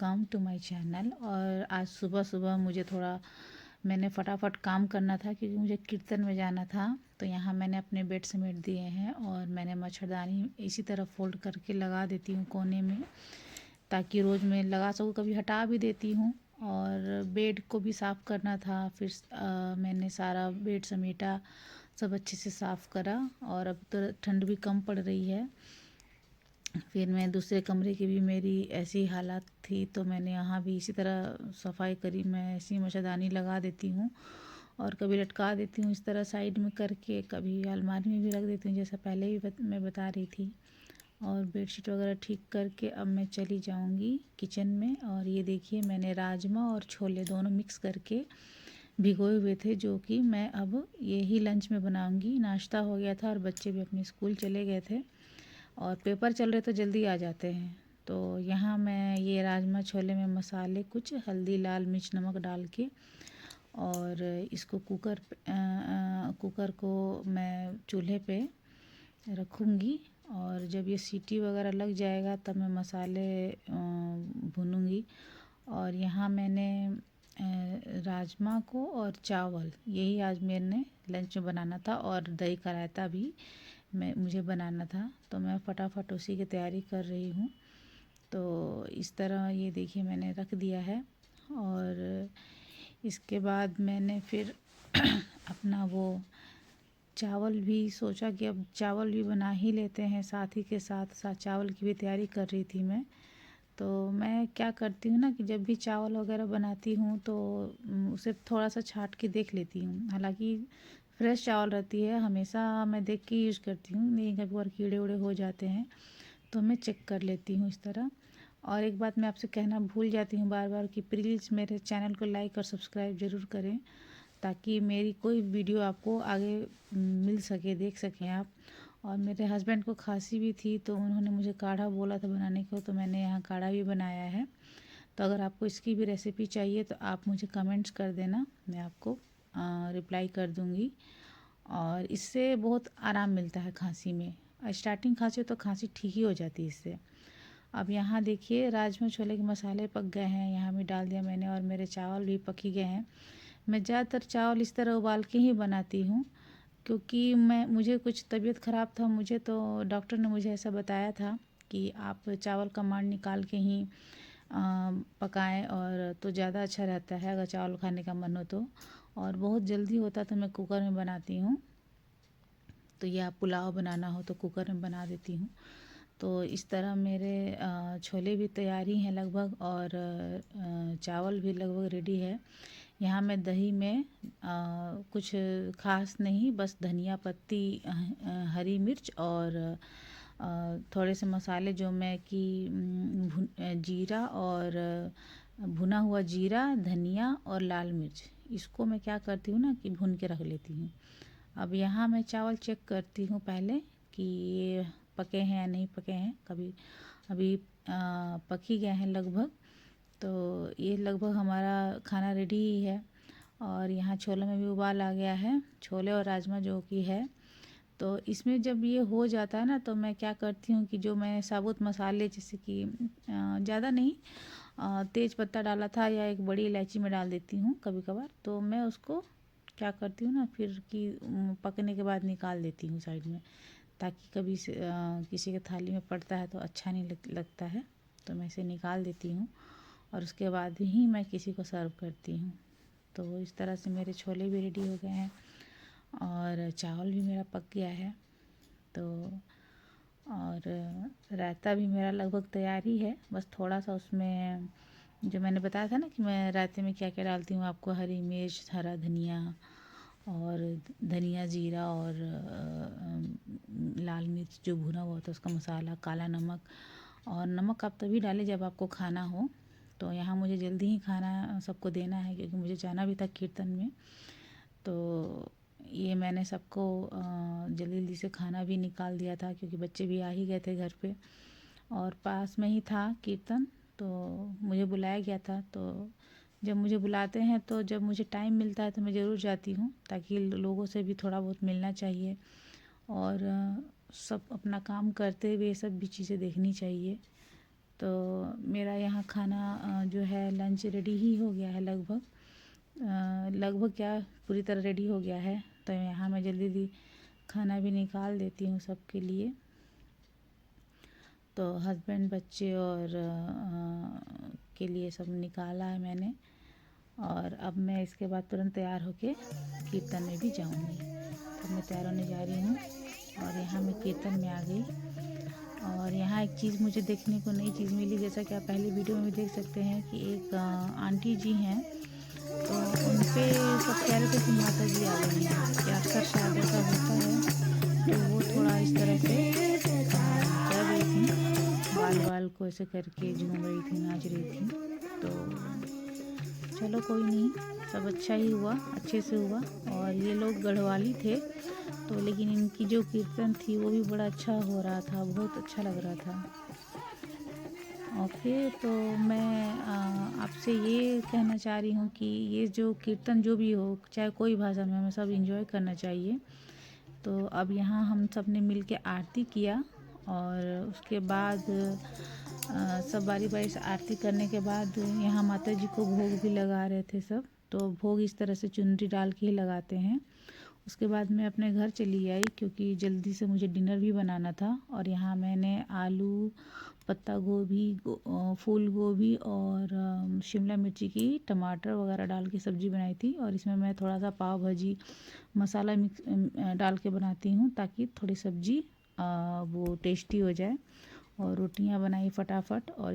Welcome to my channel. और आज सुबह सुबह मुझे थोड़ा मैंने फटाफट काम करना था क्योंकि मुझे कीर्तन में जाना था। तो यहाँ मैंने अपने बेड समेट दिए हैं और मैंने मच्छरदानी इसी तरह फोल्ड करके लगा देती हूँ कोने में, ताकि रोज़ मैं लगा सकूँ। कभी हटा भी देती हूँ। और बेड को भी साफ़ करना था। फिर मैंने सारा बेड समेटा, सब अच्छे से साफ़ करा। और अब तो ठंड भी कम पड़ रही है। फिर मैं दूसरे कमरे की भी मेरी ऐसी हालत थी, तो मैंने यहाँ भी इसी तरह सफाई करी। मैं ऐसी मच्छरदानी लगा देती हूँ और कभी लटका देती हूँ इस तरह साइड में करके, कभी अलमारी में भी रख देती हूँ, जैसा पहले ही मैं बता रही थी। और बेडशीट वगैरह ठीक करके अब मैं चली जाऊँगी किचन में। और ये देखिए, मैंने राजमा और छोले दोनों मिक्स करके भिगोए हुए थे, जो कि मैं अब यही लंच में बनाऊँगी। नाश्ता हो गया था और बच्चे भी अपने स्कूल चले गए थे और पेपर चल रहे तो जल्दी आ जाते हैं। तो यहाँ मैं ये राजमा छोले में मसाले, कुछ हल्दी, लाल मिर्च, नमक डाल के और इसको कुकर को मैं चूल्हे पे रखूँगी। और जब ये सीटी वगैरह लग जाएगा तब मैं मसाले भूनूँगी। और यहाँ मैंने राजमा को और चावल, यही आज मैंने लंच में बनाना था। और दही का रायता भी मुझे बनाना था, तो मैं फटाफट उसी की तैयारी कर रही हूँ। तो इस तरह ये देखिए मैंने रख दिया है। और इसके बाद मैंने फिर अपना वो चावल भी सोचा कि अब चावल भी बना ही लेते हैं, साथ ही के साथ साथ चावल की भी तैयारी कर रही थी मैं। तो मैं क्या करती हूँ ना कि जब भी चावल वगैरह बनाती हूँ तो उसे थोड़ा सा छाट के देख लेती हूँ। हालांकि फ्रेश चावल रहती है, हमेशा मैं देख के यूज़ करती हूँ, नहीं कभी बार कीड़े उड़े हो जाते हैं तो मैं चेक कर लेती हूँ इस तरह। और एक बात मैं आपसे कहना भूल जाती हूँ बार बार कि प्लीज़ मेरे चैनल को लाइक और सब्सक्राइब ज़रूर करें, ताकि मेरी कोई वीडियो आपको आगे मिल सके, देख सकें आप। और मेरे हस्बैंड को खांसी भी थी, तो उन्होंने मुझे काढ़ा बोला था बनाने को, तो मैंने यहाँ काढ़ा भी बनाया है। तो अगर आपको इसकी भी रेसिपी चाहिए तो आप मुझे कमेंट्स कर देना, मैं आपको रिप्लाई कर दूँगी। और इससे बहुत आराम मिलता है खांसी में। स्टार्टिंग खांसी हो तो खांसी ठीक ही हो जाती है इससे। अब यहाँ देखिए राजमा छोले के मसाले पक गए हैं, यहाँ भी डाल दिया मैंने। और मेरे चावल भी पक ही गए हैं। मैं ज़्यादातर चावल इस तरह उबाल के ही बनाती हूँ, क्योंकि मुझे कुछ तबीयत ख़राब था, मुझे तो डॉक्टर ने मुझे ऐसा बताया था कि आप चावल का मांड निकाल के ही पकाएं, और तो ज़्यादा अच्छा रहता है अगर चावल खाने का मन हो तो। और बहुत जल्दी होता तो मैं कुकर में बनाती हूँ। तो या पुलाव बनाना हो तो कुकर में बना देती हूँ। तो इस तरह मेरे छोले भी तैयारी हैं लगभग, और चावल भी लगभग रेडी है। यहाँ मैं दही में कुछ खास नहीं, बस धनिया पत्ती, हरी मिर्च और थोड़े से मसाले जो मैं कि जीरा और भुना हुआ जीरा, धनिया और लाल मिर्च, इसको मैं क्या करती हूँ ना कि भून के रख लेती हूँ। अब यहाँ मैं चावल चेक करती हूँ पहले कि ये पके हैं या नहीं पके हैं। कभी अभी पक ही गए हैं लगभग। तो ये लगभग हमारा खाना रेडी ही है। और यहाँ छोले में भी उबाल आ गया है, छोले और राजमा जो कि है। तो इसमें जब ये हो जाता है ना, तो मैं क्या करती हूँ कि जो मैं साबुत मसाले, जैसे कि ज़्यादा नहीं, तेज पत्ता डाला था या एक बड़ी इलायची में डाल देती हूँ कभी कभार, तो मैं उसको क्या करती हूँ ना फिर कि पकने के बाद निकाल देती हूँ साइड में, ताकि कभी किसी के थाली में पड़ता है तो अच्छा नहीं लगता है। तो मैं इसे निकाल देती हूँ और उसके बाद ही मैं किसी को सर्व करती हूँ। तो इस तरह से मेरे छोले भी रेडी हो गए हैं और चावल भी मेरा पक गया है। तो और रायता भी मेरा लगभग तैयार ही है, बस थोड़ा सा उसमें जो मैंने बताया था ना कि मैं रायते में क्या क्या डालती हूँ आपको, हरी मिर्च, हरा धनिया और धनिया, जीरा और लाल मिर्च जो भुना हुआ होता है उसका मसाला, काला नमक। और नमक आप तभी डालें जब आपको खाना हो। तो यहाँ मुझे जल्दी ही खाना सबको देना है क्योंकि मुझे जाना भी था कीर्तन में। तो ये मैंने सबको जल्दी जल्दी से खाना भी निकाल दिया था, क्योंकि बच्चे भी आ ही गए थे घर पे और पास में ही था कीर्तन, तो मुझे बुलाया गया था। तो जब मुझे बुलाते हैं तो जब मुझे टाइम मिलता है तो मैं ज़रूर जाती हूँ, ताकि लोगों से भी थोड़ा बहुत मिलना चाहिए। और सब अपना काम करते हुए ये सब भी चीज़ें देखनी चाहिए। तो मेरा यहाँ खाना जो है लंच रेडी ही हो गया है लगभग, लगभग क्या पूरी तरह रेडी हो गया है। तो यहाँ मैं जल्दी जल्दी खाना भी निकाल देती हूँ सबके लिए। तो हस्बैंड, बच्चे और के लिए सब निकाला है मैंने। और अब मैं इसके बाद तुरंत तैयार होके कीर्तन में भी जाऊंगी। तो मैं तैयार होने जा रही हूँ और यहाँ मैं कीर्तन में आ गई। और यहाँ एक चीज़ मुझे देखने को नई चीज़ मिली, जैसा कि आप पहले वीडियो में देख सकते हैं कि एक आंटी जी हैं, तो उन पे सब कह रहे थे कि माता जी आ गई हैं, कि अक्सर शायद ऐसा होता है। तो वो थोड़ा इस तरह से कर रही थी, बाल बाल को ऐसे करके झूम रही थी, नाच रही थी। तो चलो कोई नहीं, सब अच्छा ही हुआ, अच्छे से हुआ। और ये लोग गढ़वाली थे, तो लेकिन इनकी जो कीर्तन थी वो भी बड़ा अच्छा हो रहा था, बहुत अच्छा लग रहा था। ओके, तो मैं आपसे ये कहना चाह रही हूँ कि ये जो कीर्तन जो भी हो, चाहे कोई भाषा में, हमें सब एंजॉय करना चाहिए। तो अब यहाँ हम सब ने मिल के आरती किया और उसके बाद सब बारी बारी से आरती करने के बाद यहाँ माता जी को भोग भी लगा रहे थे सब। तो भोग इस तरह से चुनरी डाल के ही लगाते हैं। उसके बाद मैं अपने घर चली आई क्योंकि जल्दी से मुझे डिनर भी बनाना था। और यहाँ मैंने आलू, पत्ता गोभी, फूल गोभी और शिमला मिर्ची की टमाटर वगैरह डाल के सब्ज़ी बनाई थी। और इसमें मैं थोड़ा सा पाव भाजी मसाला मिक्स डाल के बनाती हूँ ताकि थोड़ी सब्ज़ी वो टेस्टी हो जाए। और रोटियां बनाई फटाफट। और